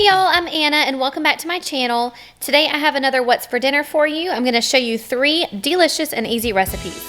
Hey y'all, I'm Anna and welcome back to my channel. Today I have another What's for Dinner for you. I'm going to show you 3 delicious and easy recipes.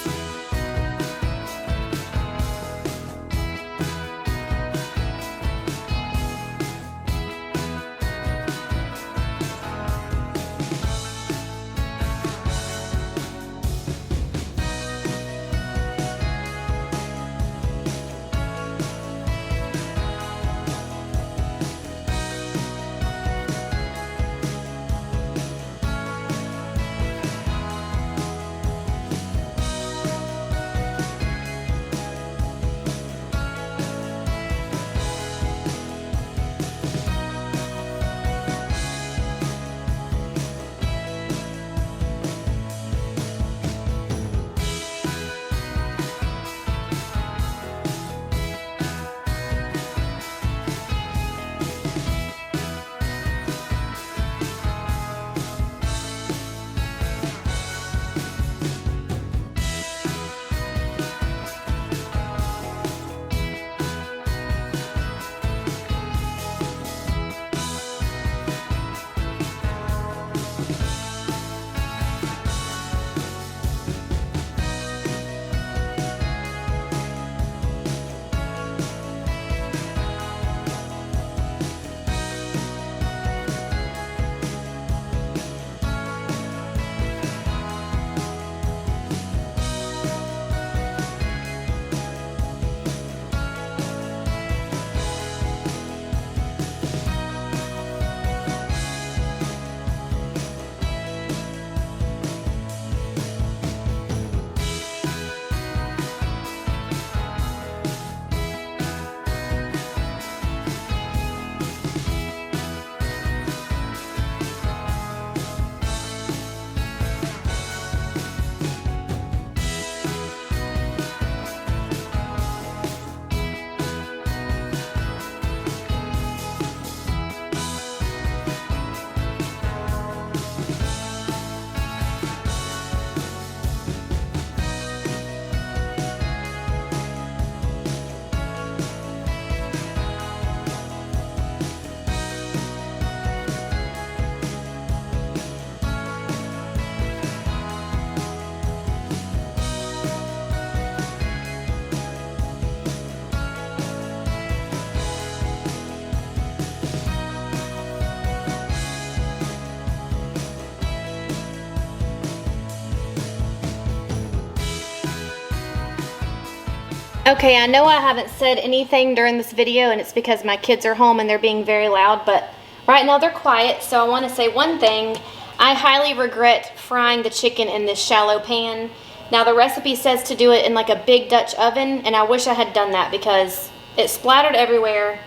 Okay, I know I haven't said anything during this video and it's because my kids are home and they're being very loud, but right now they're quiet, so I want to say one thing. I highly regret frying the chicken in this shallow pan. Now the recipe says to do it in like a big Dutch oven, and I wish I had done that because it splattered everywhere,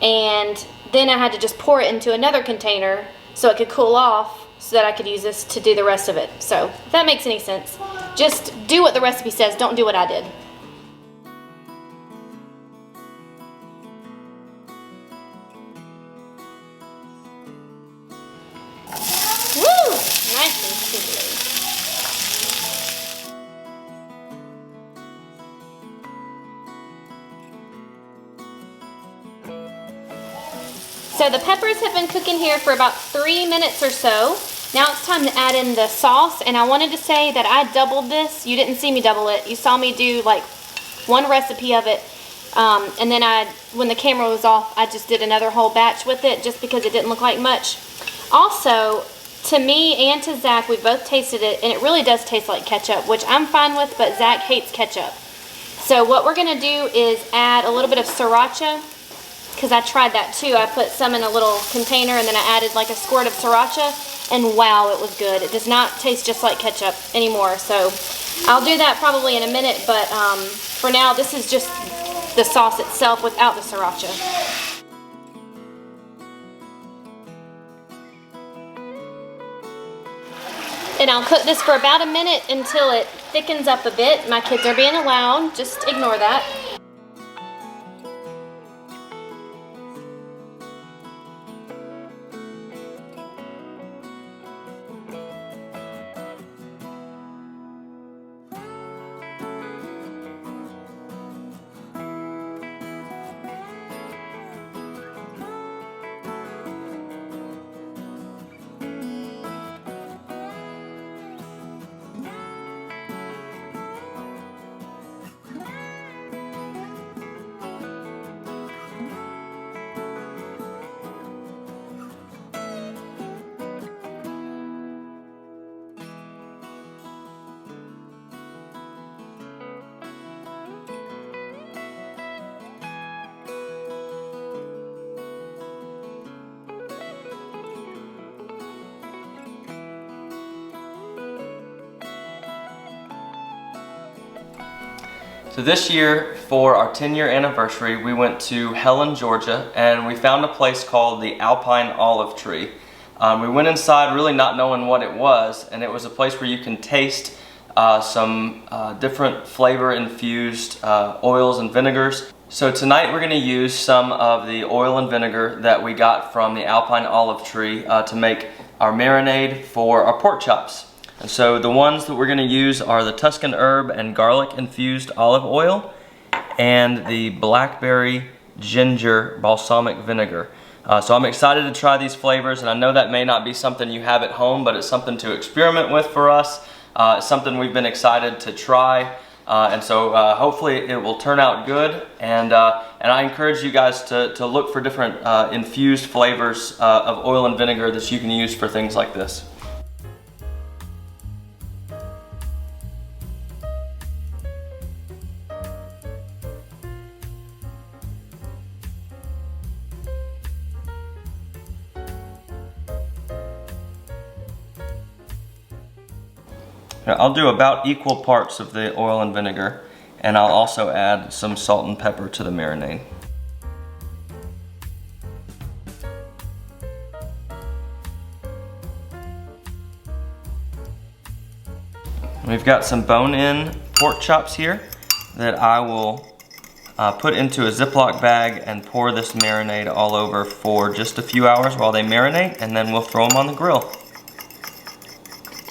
and then I had to just pour it into another container so it could cool off so that I could use this to do the rest of it. So if that makes any sense, just do what the recipe says, don't do what I did. Woo! Nice and sizzly. So the peppers have been cooking here for about 3 minutes or so. Now it's time to add in the sauce, and I wanted to say that I doubled this. You didn't see me double it. You saw me do like one recipe of it, and then when the camera was off, I just did another whole batch with it just because it didn't look like much. Also, to me and to Zach, we both tasted it, and it really does taste like ketchup, which I'm fine with, but Zach hates ketchup. So what we're gonna do is add a little bit of sriracha, because I tried that too. I put some in a little container, and then I added like a squirt of sriracha, and wow, it was good. It does not taste just like ketchup anymore, so I'll do that probably in a minute, but for now, this is just the sauce itself without the sriracha. And I'll cook this for about a minute until it thickens up a bit. My kids are being loud, just ignore that. So this year, for our 10-year anniversary, we went to Helen, Georgia, and we found a place called the Alpine Olive Tree. We went inside really not knowing what it was, and it was a place where you can taste some different flavor-infused oils and vinegars. So tonight we're going to use some of the oil and vinegar that we got from the Alpine Olive Tree to make our marinade for our pork chops. And so the ones that we're going to use are the Tuscan herb and garlic infused olive oil and the blackberry ginger balsamic vinegar. So I'm excited to try these flavors, and I know that may not be something you have at home, but it's something to experiment with for us. It's something we've been excited to try, and so hopefully it will turn out good. And I encourage you guys to look for different infused flavors of oil and vinegar that you can use for things like this. I'll do about equal parts of the oil and vinegar, and I'll also add some salt and pepper to the marinade. We've got some bone-in pork chops here that I will put into a Ziploc bag and pour this marinade all over for just a few hours while they marinate, and then we'll throw them on the grill.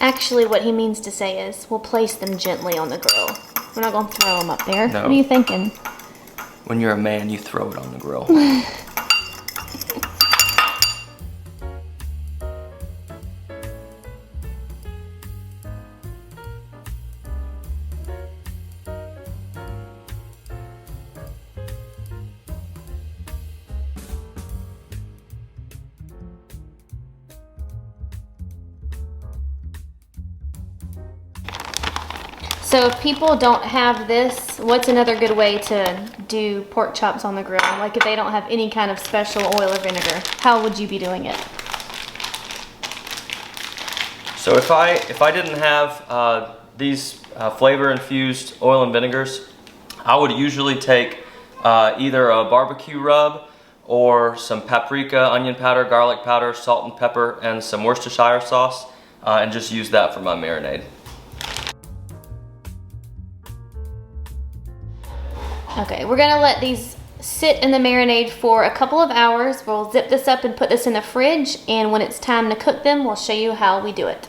Actually, what he means to say is, we'll place them gently on the grill. We're not going to throw them up there. No. What are you thinking? When you're a man, you throw it on the grill. So if people don't have this, what's another good way to do pork chops on the grill? Like if they don't have any kind of special oil or vinegar, how would you be doing it? So if I didn't have these flavor infused oil and vinegars, I would usually take either a barbecue rub or some paprika, onion powder, garlic powder, salt and pepper, and some Worcestershire sauce, and just use that for my marinade. Okay, we're gonna let these sit in the marinade for a couple of hours. We'll zip this up and put this in the fridge, and when it's time to cook them, we'll show you how we do it.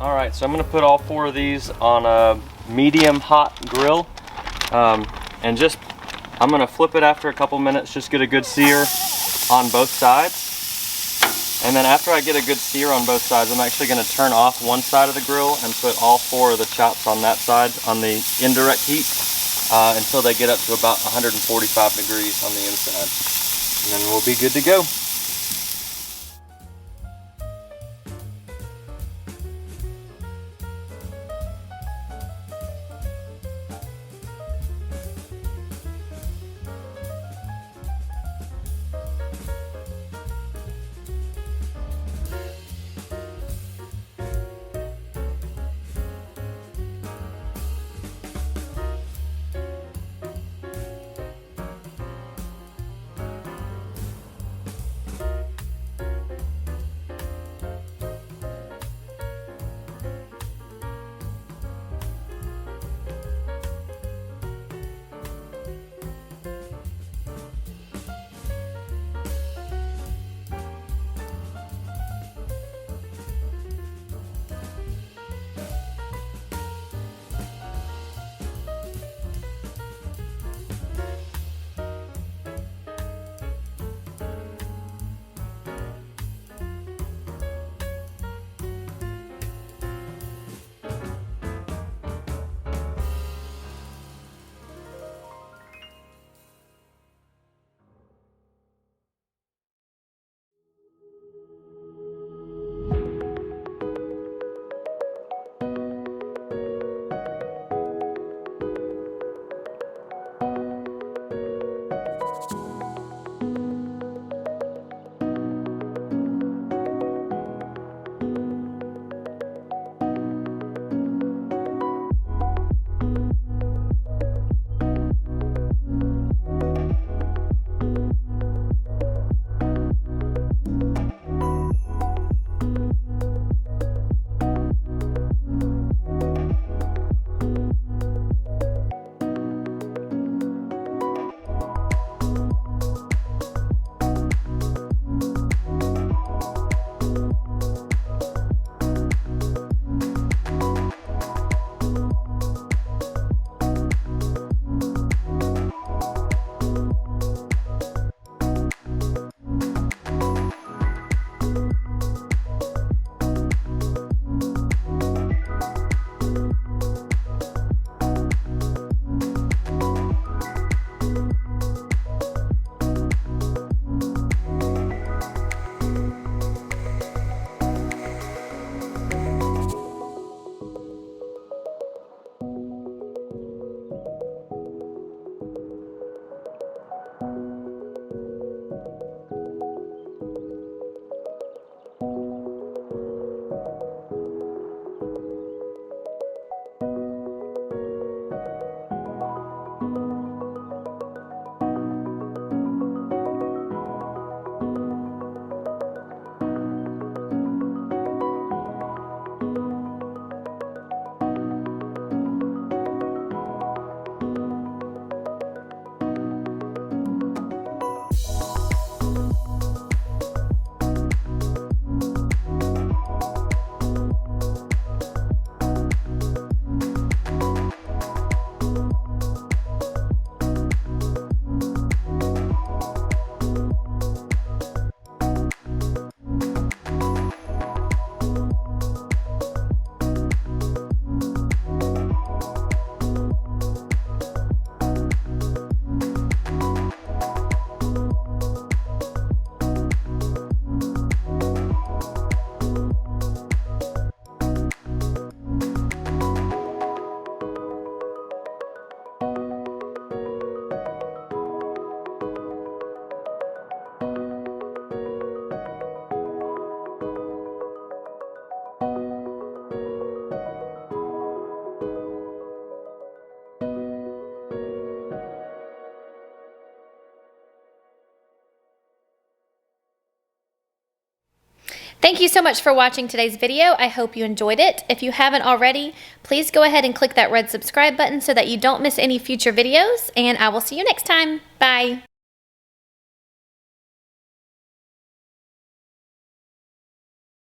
Alright, so I'm going to put all 4 of these on a medium hot grill, and I'm going to flip it after a couple minutes, just get a good sear on both sides. And then after I get a good sear on both sides, I'm actually going to turn off one side of the grill and put all 4 of the chops on that side on the indirect heat until they get up to about 145 degrees on the inside. And then we'll be good to go. Thank you so much for watching today's video. I hope you enjoyed it. If you haven't already, please go ahead and click that red subscribe button so that you don't miss any future videos, and I will see you next time. Bye.